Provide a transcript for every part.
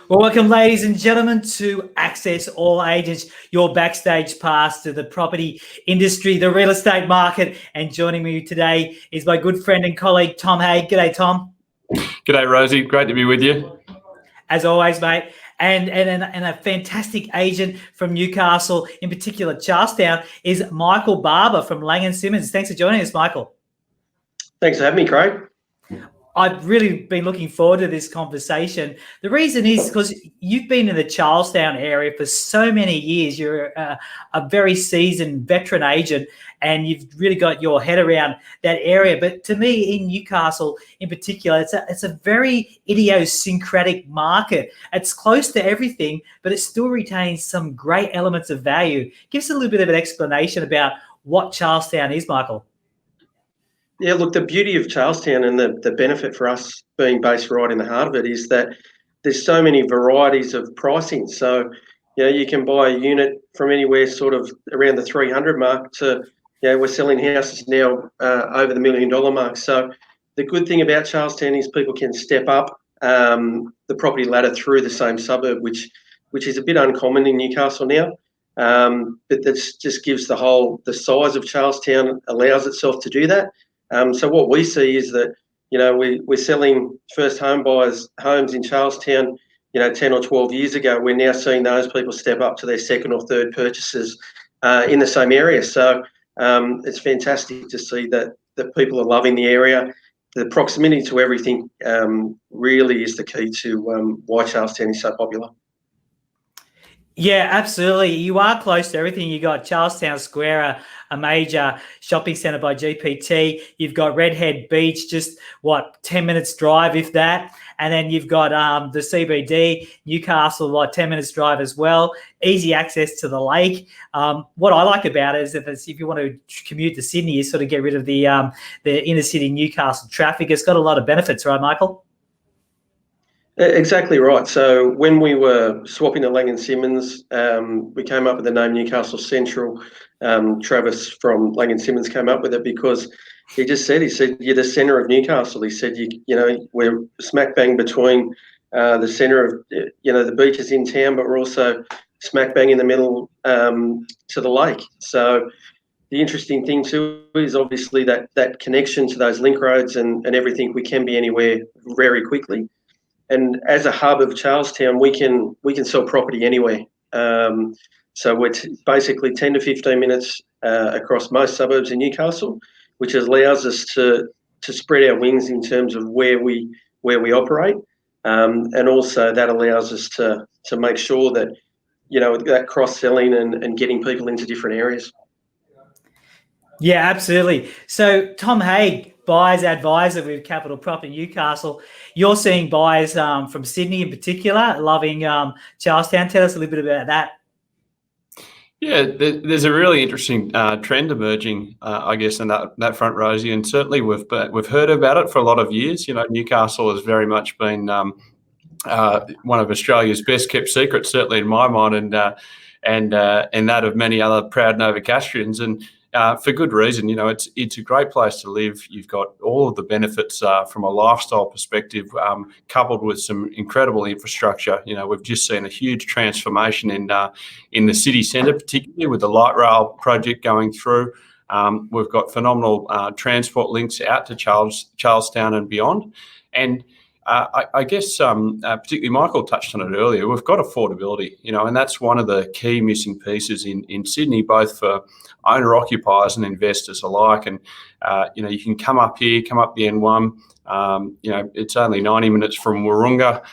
Well, welcome, ladies and gentlemen, to Access All Agents, your backstage pass to the property industry, the real estate market. And joining me today is my good friend and colleague, Tom Haigh. G'day, Tom. G'day, Rosie. Great to be with you. As always, mate. And a fantastic agent from Newcastle, in particular Charlestown, is Michael Barber from Laing+Simmons. Thanks for joining us, Michael. Thanks for having me, Craig. I've really been looking forward to this conversation. The reason is because you've been in the Charlestown area for so many years. You're a very seasoned veteran agent, and you've really got your head around that area. But to me, in Newcastle in particular, it's a very idiosyncratic market. It's close to everything, but it still retains some great elements of value. Give us a little bit of an explanation about what Charlestown is, Michael. Yeah, look, the beauty of Charlestown and the benefit for us being based right in the heart of it is that there's so many varieties of pricing. So, you can buy a unit from anywhere sort of around the 300 mark to, we're selling houses now over the $1 million mark. So the good thing about Charlestown is people can step up the property ladder through the same suburb, which is a bit uncommon in Newcastle now. But that just gives the size of Charlestown allows itself to do that. So what we see is that, we're selling first home buyers homes in Charlestown, 10 or 12 years ago. We're now seeing those people step up to their second or third purchases in the same area. So it's fantastic to see that people are loving the area. The proximity to everything really is the key to why Charlestown is so popular. Yeah, absolutely. You are close to everything. You got Charlestown Square, a major shopping centre by GPT. You've got Redhead Beach, just 10 minutes drive, if that. And then you've got the CBD, Newcastle, 10 minutes drive as well. Easy access to the lake. What I like about it is if you want to commute to Sydney, you sort of get rid of the inner city Newcastle traffic. It's got a lot of benefits, right, Michael? Exactly right. So when we were swapping to Laing+Simmons, we came up with the name Newcastle Central. Travis from Laing+Simmons came up with it because he said, you're the centre of Newcastle. He said, we're smack bang between the centre of, the beaches in town, but we're also smack bang in the middle to the lake. So the interesting thing too is obviously that connection to those link roads and everything. We can be anywhere very quickly. And as a hub of Charlestown, we can sell property anywhere. So we're basically 10 to 15 minutes across most suburbs in Newcastle, which allows us to spread our wings in terms of where we operate, and also that allows us to make sure that that cross selling and getting people into different areas. Yeah, absolutely. So Tom Haigh, buyers advisor with Capital Property Newcastle. You're seeing buyers from Sydney in particular loving Charlestown. Tell us a little bit about that. Yeah, there's a really interesting trend emerging, I guess, in that front, Rosie, and certainly we've heard about it for a lot of years. Newcastle has very much been one of Australia's best kept secrets, certainly in my mind, and that of many other proud Novocastrians. And for good reason. It's a great place to live. You've got all of the benefits from a lifestyle perspective, coupled with some incredible infrastructure. We've just seen a huge transformation in the city centre, particularly with the light rail project going through. We've got phenomenal transport links out to Charlestown and beyond. And I guess particularly Michael touched on it earlier, we've got affordability, and that's one of the key missing pieces in Sydney, both for owner-occupiers and investors alike. And, you can come up here, come up the N1, it's only 90 minutes from Wahroonga.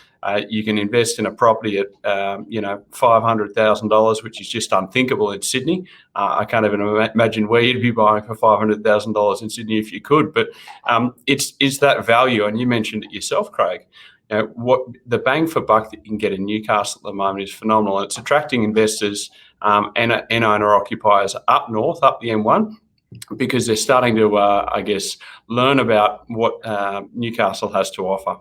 You can invest in a property at, $500,000, which is just unthinkable in Sydney. I can't even imagine where you'd be buying for $500,000 in Sydney if you could. But it's that value, and you mentioned it yourself, Craig. What the bang for buck that you can get in Newcastle at the moment is phenomenal. It's attracting investors and owner-occupiers up north, up the M1, because they're starting to, learn about what Newcastle has to offer.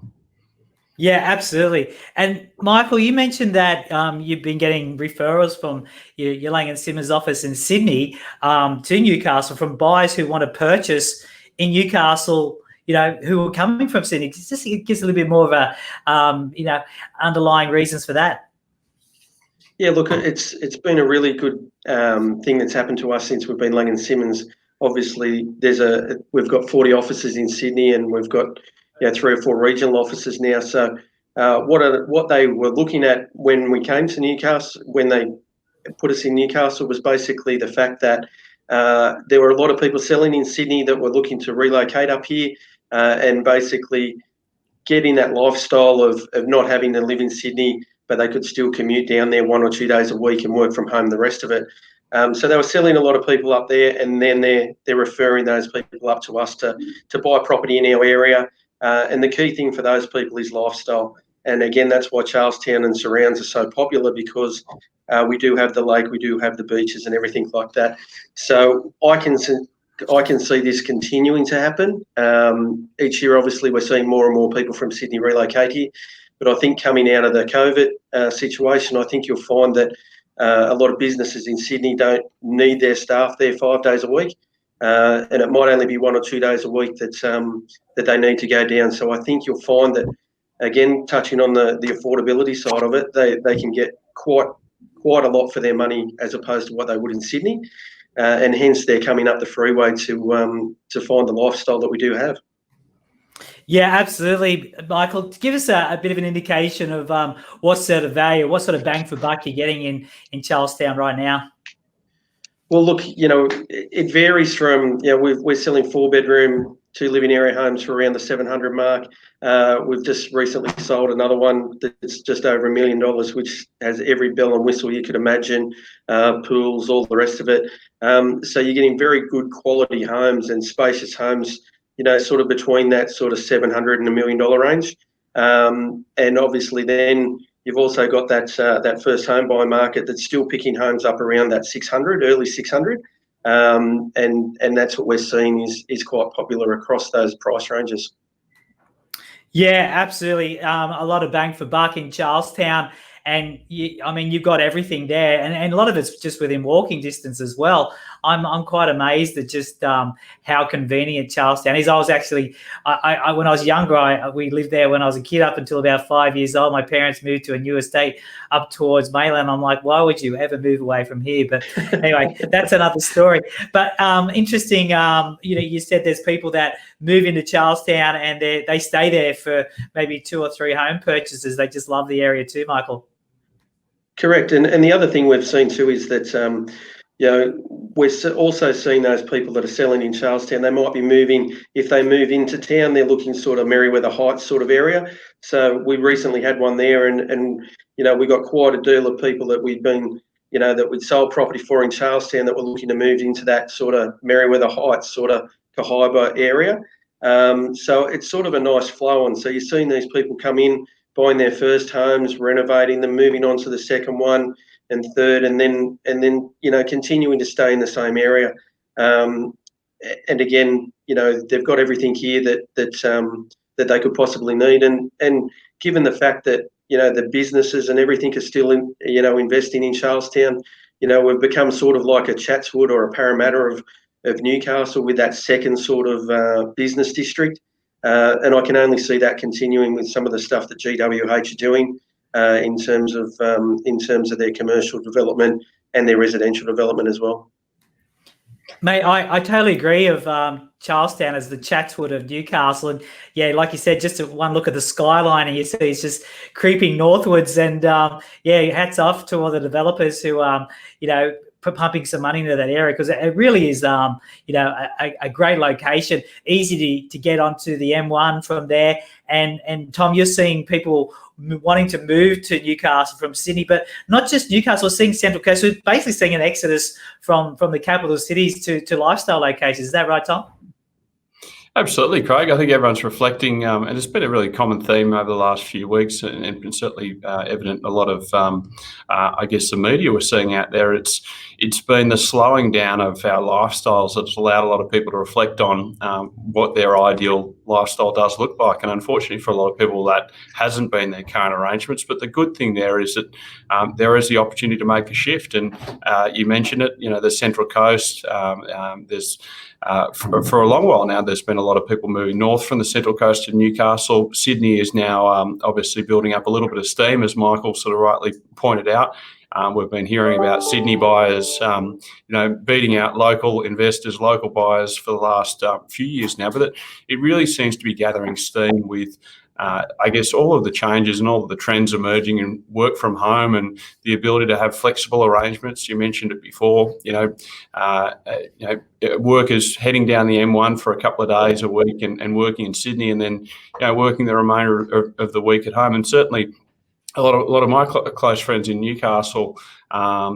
Yeah, absolutely. And Michael, you mentioned that you've been getting referrals from your Laing+Simmons office in Sydney to Newcastle from buyers who want to purchase in Newcastle who are coming from Sydney. It gives a little bit more of a, underlying reasons for that. Yeah, look, it's been a really good thing that's happened to us since we've been Laing+Simmons. Obviously, we've got 40 offices in Sydney, and we've got 3 or 4 regional offices now. So what they were looking at when we came to Newcastle, when they put us in Newcastle, was basically the fact that there were a lot of people selling in Sydney that were looking to relocate up here and basically getting that lifestyle of not having to live in Sydney, but they could still commute down there 1 or 2 days a week and work from home the rest of it. So they were selling a lot of people up there, and then they're referring those people up to us to buy property in our area. And the key thing for those people is lifestyle. And again, that's why Charlestown and surrounds are so popular, because we do have the lake, we do have the beaches and everything like that. So I can see this continuing to happen. Each year, obviously, we're seeing more and more people from Sydney relocate here. But I think coming out of the COVID situation, I think you'll find that a lot of businesses in Sydney don't need their staff there 5 days a week. And it might only be 1 or 2 days a week that they need to go down. So I think you'll find that, again, touching on the affordability side of it, they can get quite a lot for their money as opposed to what they would in Sydney. And hence they're coming up the freeway to find the lifestyle that we do have. Yeah, absolutely, Michael. Give us a bit of an indication of what sort of value, what sort of bang for buck you're getting in Charlestown right now. Well, look, it varies from, we're selling 4-bedroom, 2 living area homes for around the 700 mark. We've just recently sold another one that's just over $1 million, which has every bell and whistle you could imagine, pools, all the rest of it. So you're getting very good quality homes and spacious homes, sort of between that sort of $700,000 and $1 million range. And obviously then you've also got that first home buy market that's still picking homes up around that 600, early 600. And that's what we're seeing is quite popular across those price ranges. Yeah, absolutely. A lot of bang for buck in Charlestown. And you've got everything there, and a lot of it's just within walking distance as well. I'm quite amazed at just how convenient Charlestown is. I was actually, when I was younger, we lived there when I was a kid up until about 5 years old. My parents moved to a new estate up towards Mainland. I'm like, why would you ever move away from here? But anyway, that's another story. But interesting, you said there's people that move into Charlestown and they stay there for maybe 2 or 3 home purchases. They just love the area too, Michael. Correct. And the other thing we've seen too is that, we're also seeing those people that are selling in Charlestown. They might be moving, if they move into town, they're looking sort of Merriweather Heights sort of area. So we recently had one there and we got quite a deal of people that we'd been, that we'd sold property for in Charlestown that were looking to move into that sort of Merriweather Heights, sort of Haigh area. So it's sort of a nice flow on. So you're seeing these people come in, buying their first homes, renovating them, moving on to the second one and third, and then continuing to stay in the same area. And again, they've got everything here that they could possibly need. And given the fact that the businesses and everything are still investing in Charlestown, we've become sort of like a Chatswood or a Parramatta of Newcastle, with that second sort of business district. And I can only see that continuing with some of the stuff that GWH are doing in terms of their commercial development and their residential development as well. Mate, I totally agree of Charlestown as the Chatswood of Newcastle. And yeah, like you said, just one look at the skyline and you see it's just creeping northwards. And hats off to all the developers who, pumping some money into that area, because it really is, a great location, easy to get onto the M1 from there. And Tom, you're seeing people wanting to move to Newcastle from Sydney, but not just Newcastle. We're seeing Central Coast. We're basically seeing an exodus from the capital cities to lifestyle locations. Is that right, Tom? Absolutely, Craig. I think everyone's reflecting, and it's been a really common theme over the last few weeks, and certainly evident in a lot of, the media we're seeing out there. It's been the slowing down of our lifestyles that's allowed a lot of people to reflect on what their ideal lifestyle does look like. And unfortunately for a lot of people, that hasn't been their current arrangements. But the good thing there is that there is the opportunity to make a shift. And you mentioned it, the Central Coast, there's for a long while now, there's been a lot of people moving north from the Central Coast to Newcastle. Sydney is now obviously building up a little bit of steam, as Michael sort of rightly pointed out. We've been hearing about Sydney buyers, beating out local investors, local buyers for the last few years now. But it really seems to be gathering steam with, I guess, all of the changes and all of the trends emerging in work from home and the ability to have flexible arrangements. You mentioned it before. Workers heading down the M1 for a couple of days a week and working in Sydney, and then working the remainder of the week at home. And certainly, a lot of my close friends in Newcastle, are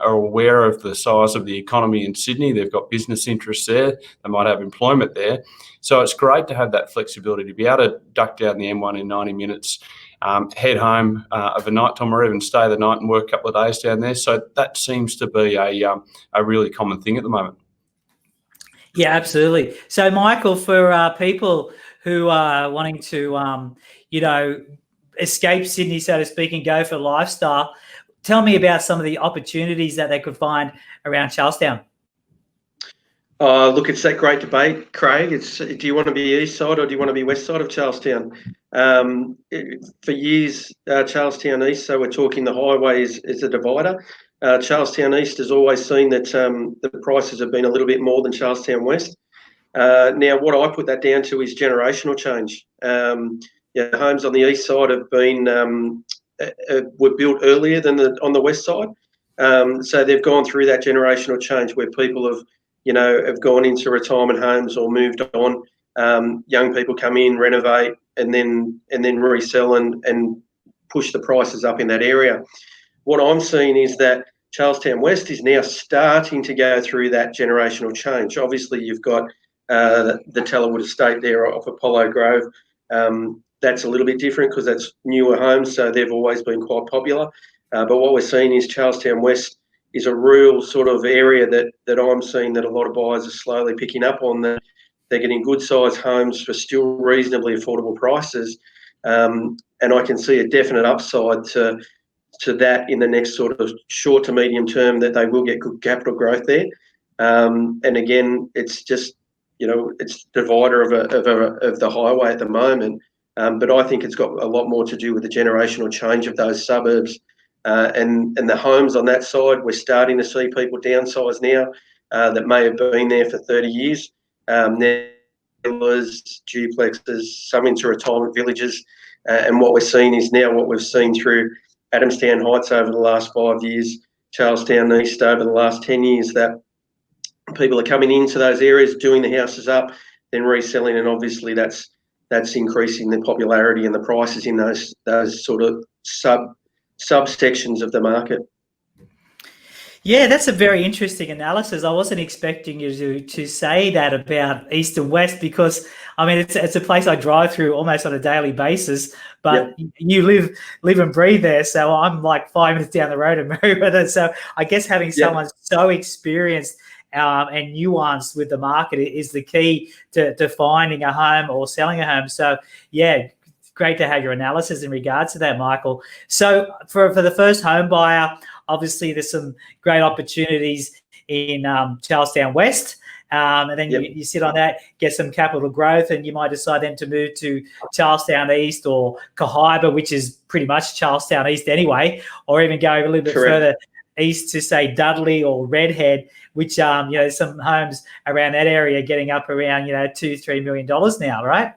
aware of the size of the economy in Sydney. They've got business interests there. They might have employment there. So it's great to have that flexibility to be able to duck down the M1 in 90 minutes, head home of a night time, or even stay the night and work a couple of days down there. So that seems to be a really common thing at the moment. Yeah, absolutely. So, Michael, for people who are wanting to, escape Sydney, so to speak, and go for lifestyle, tell me about some of the opportunities that they could find around Charlestown. Look, it's that great debate, Craig. Do you want to be east side or do you want to be west side of Charlestown? For years, Charlestown East, so we're talking the highway is a divider. Charlestown East has always seen that the prices have been a little bit more than Charlestown West. Now, what I put that down to is generational change. Homes on the east side have been were built earlier than on the west side, so they've gone through that generational change where people have gone into retirement homes or moved on. Young people come in, renovate, and then resell and push the prices up in that area. What I'm seeing is that Charlestown West is now starting to go through that generational change. Obviously, you've got the Tellerwood estate there off Apollo Grove. That's a little bit different because that's newer homes, so they've always been quite popular. But what we're seeing is Charlestown West is a real sort of area that I'm seeing that a lot of buyers are slowly picking up on. That they're getting good sized homes for still reasonably affordable prices, and I can see a definite upside to that in the next sort of short to medium term, that they will get good capital growth there. And again, it's just it's the divider of the highway at the moment. But I think it's got a lot more to do with the generational change of those suburbs and the homes on that side. We're starting to see people downsize now that may have been there for 30 years. Now, duplexes, some into retirement villages. And what we're seeing is now what we've seen through Adamstown Heights over the last 5 years, Charlestown East over the last 10 years, that people are coming into those areas, doing the houses up, then reselling, and obviously that's increasing the popularity and the prices in those sort of subsections of the market. Yeah, that's a very interesting analysis. I wasn't expecting you to say that about East and West, because I mean it's a place I drive through almost on a daily basis. But yep, you live and breathe there, so I'm like 5 minutes down the road in Merriweather. So I guess having someone so experienced and nuanced with the market is the key to finding a home or selling a home. So yeah, great to have your analysis in regards to that, Michael. So for the first home buyer, obviously there's some great opportunities in Charlestown West. And then you sit on that, get some capital growth, and you might decide then to move to Charlestown East or Haigh, which is pretty much Charlestown East anyway, or even go a little bit further east to say Dudley or Redhead, which some homes around that area getting up around $2-3 million now, right?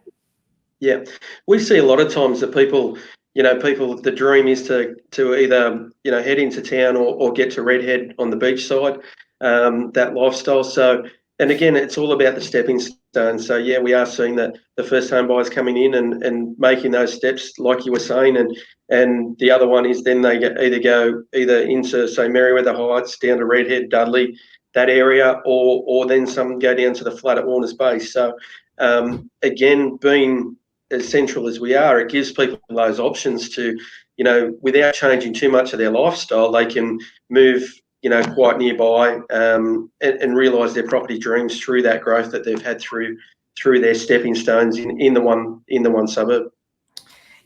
Yeah, we see a lot of times that people the dream is to either head into town or get to Redhead on the beach side, that lifestyle. So, and again, it's all about the stepping stones. So yeah, we are seeing that the first home buyers coming in and making those steps, like you were saying, and the other one is then they go into say Merriweather Heights, down to Redhead, Dudley, that area, or then some go down to the flat at Warners Bay. So again, being as central as we are, it gives people those options to, without changing too much of their lifestyle, they can move, quite nearby and realise their property dreams through that growth that they've had through their stepping stones in the one suburb.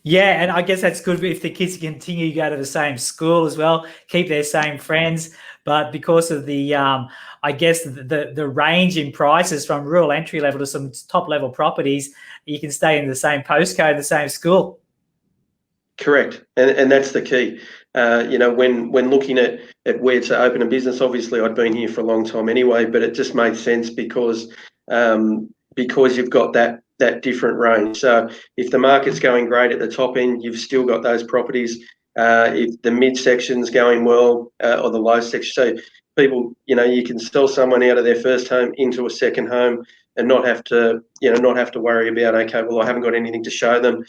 Yeah, and I guess that's good if the kids continue to go to the same school as well, keep their same friends. but because of the I guess the range in prices from rural entry level to some top level properties, you can stay in the same postcode, the same school. Correct, and that's the key. When looking at where to open a business, obviously I'd been here for a long time anyway, but it just made sense because you've got that different range. So if the market's going great at the top end, you've still got those properties. If the midsection's going well, or the low section, so people, you can sell someone out of their first home into a second home and not have to worry about, okay, well, I haven't got anything to show them.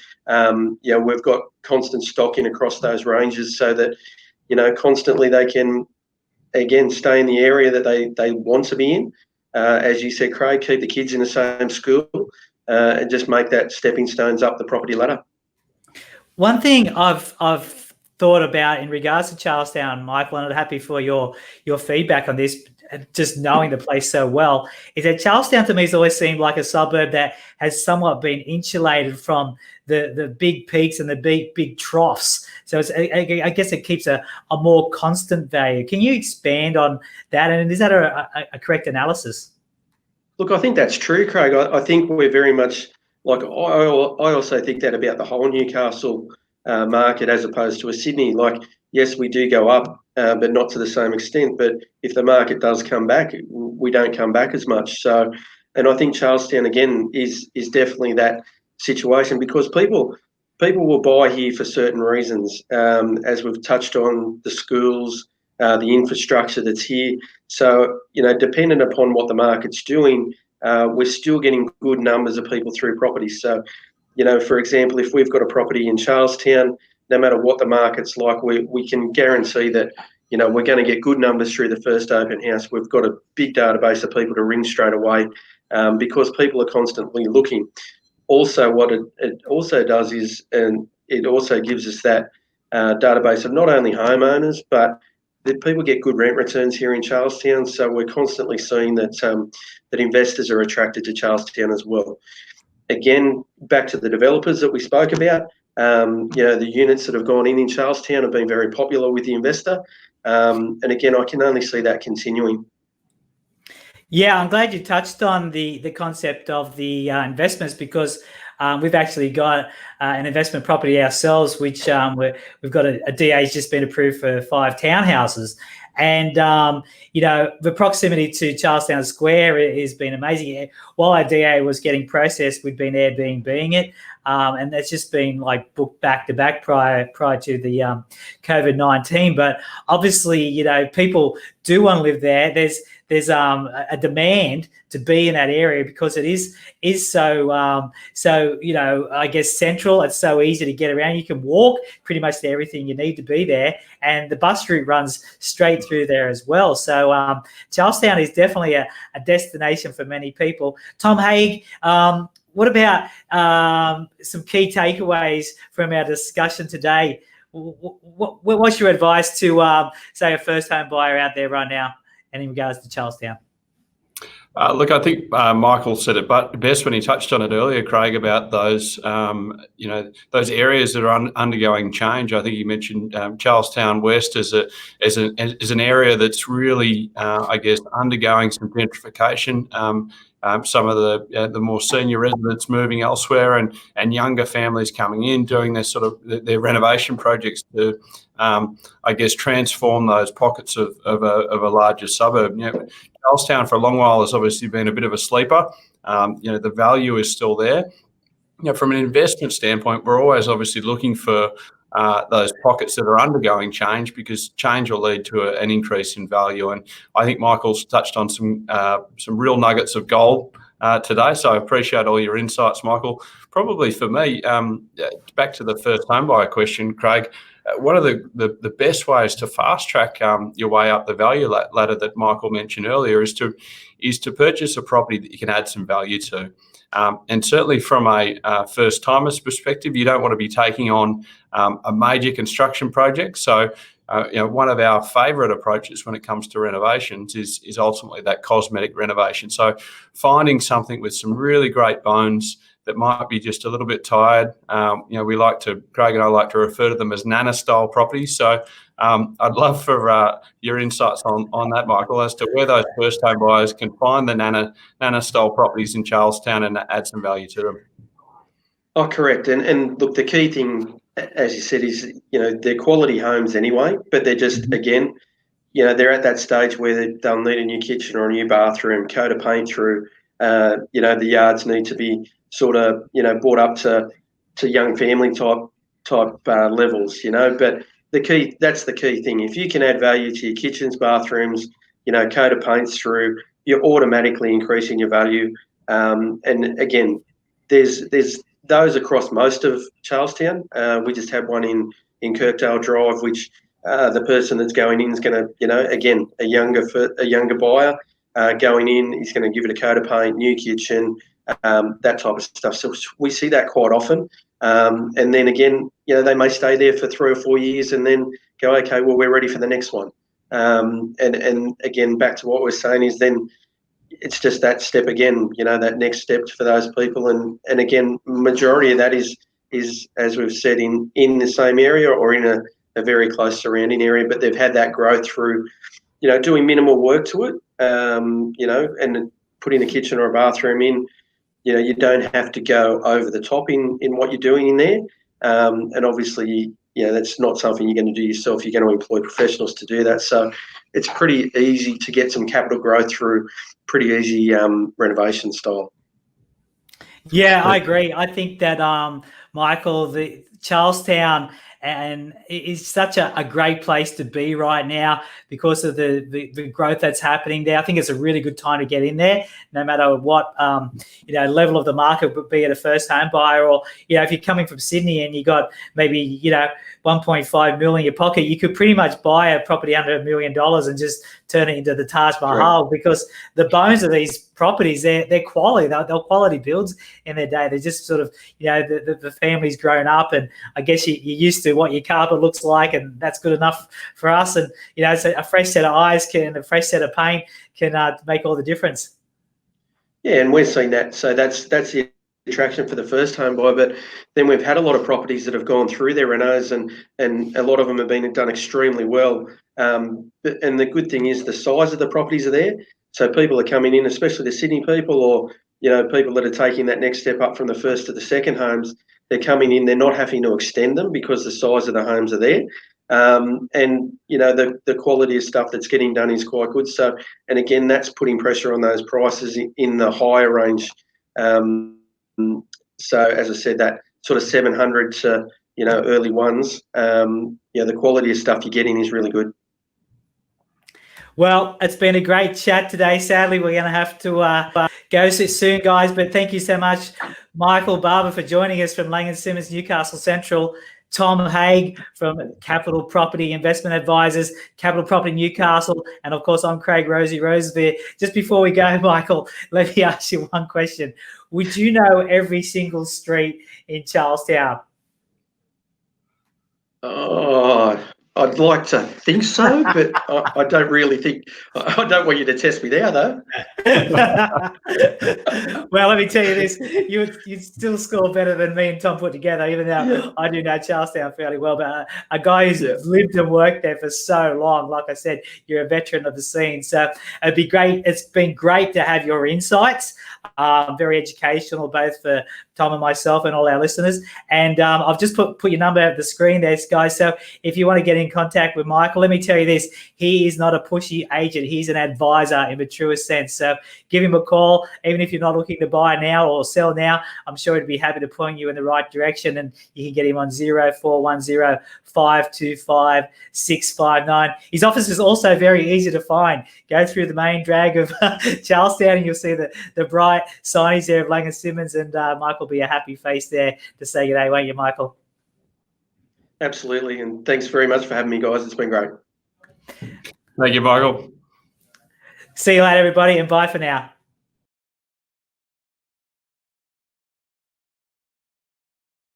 We've got constant stock in across those ranges so that, constantly they can, again, stay in the area that they want to be in. As you said, Craig, keep the kids in the same school, and just make that stepping stones up the property ladder. One thing I've thought about in regards to Charlestown, Michael, and I'm happy for your feedback on this, just knowing the place so well, is that Charlestown to me has always seemed like a suburb that has somewhat been insulated from the big peaks and the big troughs. So I guess it keeps a more constant value. Can you expand on that? And is that a correct analysis? Look, I think that's true, Craig. I think we're very much like, I also think that about the whole Newcastle market as opposed to a Sydney. Like, yes, we do go up, but not to the same extent. But if the market does come back, we don't come back as much. So, and I think Charlestown again is definitely that situation, because people will buy here for certain reasons, as we've touched on, the schools, the infrastructure that's here. So, dependent upon what the market's doing, we're still getting good numbers of people through properties. So, for example, if we've got a property in Charlestown, no matter what the market's like, we can guarantee that, we're going to get good numbers through the first open house. We've got a big database of people to ring straight away, because people are constantly looking. Also, what it also does is, and it also gives us that database of not only homeowners, but that people get good rent returns here in Charlestown. So we're constantly seeing that that investors are attracted to Charlestown as well. Again, back to the developers that we spoke about, the units that have gone in Charlestown have been very popular with the investor. And again, I can only see that continuing. Yeah, I'm glad you touched on the concept of the investments, because we've actually got an investment property ourselves, which we've got a DA's just been approved for 5 townhouses. And, the proximity to Charlestown Square has been amazing. While our DA was getting processed, we'd been Airbnb-ing it. And that's just been like booked back to back prior to the COVID-19. But obviously, people do want to live there. There's a demand to be in that area because it is so I guess central. It's so easy to get around. You can walk pretty much to everything you need to be there, and the bus route runs straight through there as well. So Charlestown is definitely a destination for many people. Tom Haigh, what about some key takeaways from our discussion today? What's your advice to say a first home buyer out there right now, and in regards to Charlestown? Look, I think Michael said it best when he touched on it earlier, Craig, about those those areas that are undergoing change. I think you mentioned Charlestown West as an area that's really, undergoing some gentrification. Some of the more senior residents moving elsewhere, and younger families coming in doing their renovation projects to transform those pockets of a larger suburb. Charlestown for a long while has obviously been a bit of a sleeper. The value is still there. From an investment standpoint, we're always obviously looking for those pockets that are undergoing change, because change will lead to an increase in value. And I think Michael's touched on some real nuggets of gold today. So I appreciate all your insights, Michael. Probably for me, back to the first home buyer question, Craig, one of the best ways to fast track your way up the value ladder that Michael mentioned earlier is to purchase a property that you can add some value to. And certainly from a first-timer's perspective, you don't want to be taking on a major construction project. So, one of our favourite approaches when it comes to renovations is ultimately that cosmetic renovation. So finding something with some really great bones that might be just a little bit tired. Craig and I like to refer to them as Nana style properties. So I'd love for your insights on that, Michael, as to where those first home buyers can find the Nana style properties in Charlestown and add some value to them. Oh, correct. And look, the key thing, as you said, is, they're quality homes anyway, but they're just, again, they're at that stage where they'll need a new kitchen or a new bathroom, coat of paint through. The yards need to be sort of, brought up to young family type levels, But that's the key thing. If you can add value to your kitchens, bathrooms, coat of paints through, you're automatically increasing your value. And again, there's those across most of Charlestown. We just had one in Kirkdale Drive, which the person that's going in is going to, again, a younger buyer going in, he's going to give it a coat of paint, new kitchen, that type of stuff. So we see that quite often. And then again, they may stay there for 3 or 4 years and then go, okay, well, we're ready for the next one. And again, back to what we're saying is then it's just that step again, that next step for those people. And again, majority of that is as we've said, in the same area or in a very close surrounding area, but they've had that growth through, doing minimal work to it, and putting a kitchen or a bathroom in. You don't have to go over the top in what you're doing in there. And obviously, that's not something you're going to do yourself. You're going to employ professionals to do that. So it's pretty easy to get some capital growth through pretty easy renovation style. Yeah, I agree. I think that, Michael, the Charlestown and it's such a great place to be right now because of the growth that's happening there. I think it's a really good time to get in there, no matter what level of the market, be it a first home buyer or if you're coming from Sydney and you got maybe 1.5 million in your pocket, you could pretty much buy a property under $1 million and just turn it into the Taj Mahal. Right. Because the bones of these properties, they're quality. They're quality builds in their day. They're just sort of the family's grown up, and I guess you're used to what your carpet looks like, and that's good enough for us. And so a fresh set of eyes a fresh set of paint can make all the difference. Yeah, and we're seeing that. So that's the attraction for the first home buyer. But then we've had a lot of properties that have gone through their renos, and a lot of them have been done extremely well. And the good thing is the size of the properties are there. So people are coming in, especially the Sydney people or people that are taking that next step up from the first to the second homes. They're coming in, they're not having to extend them because the size of the homes are there. And the quality of stuff that's getting done is quite good. So, and again, that's putting pressure on those prices in the higher range. So as I said, that sort of 700 to early ones, the quality of stuff you're getting is really good. Well, it's been a great chat today. Sadly, we're going to have to go soon, guys. But thank you so much, Michael Barber, for joining us from Laing+Simmons Newcastle Central. Tom Haigh from Capital Property Investment Advisors, Capital Property Newcastle, and of course, I'm Craig Rosevear. Just before we go, Michael, let me ask you one question. Would you know every single street in Charlestown? Oh, I'd like to think so, but I don't really think. I don't want you to test me there, though. Well, let me tell you this: you'd still score better than me and Tom put together. Even though I do know Charlestown fairly well, but a guy who's lived and worked there for so long, like I said, you're a veteran of the scene. So it'd be great. It's been great to have your insights. Very educational, both for Tom and myself and all our listeners. And I've just put your number at the screen there, guys. So if you want to get in contact with Michael, let me tell you this: he is not a pushy agent. He's an advisor in the truest sense. So give him a call, even if you're not looking to buy now or sell now. I'm sure he'd be happy to point you in the right direction, and you can get him on 0410 525 659. His office is also very easy to find. Go through the main drag of Charlestown, and you'll see the bright signage there of Laing+Simmons, and Michael will be a happy face there to say good day, won't you, Michael? Absolutely, and thanks very much for having me, guys. It's been great. Thank you, Michael. See you later, everybody, and bye for now.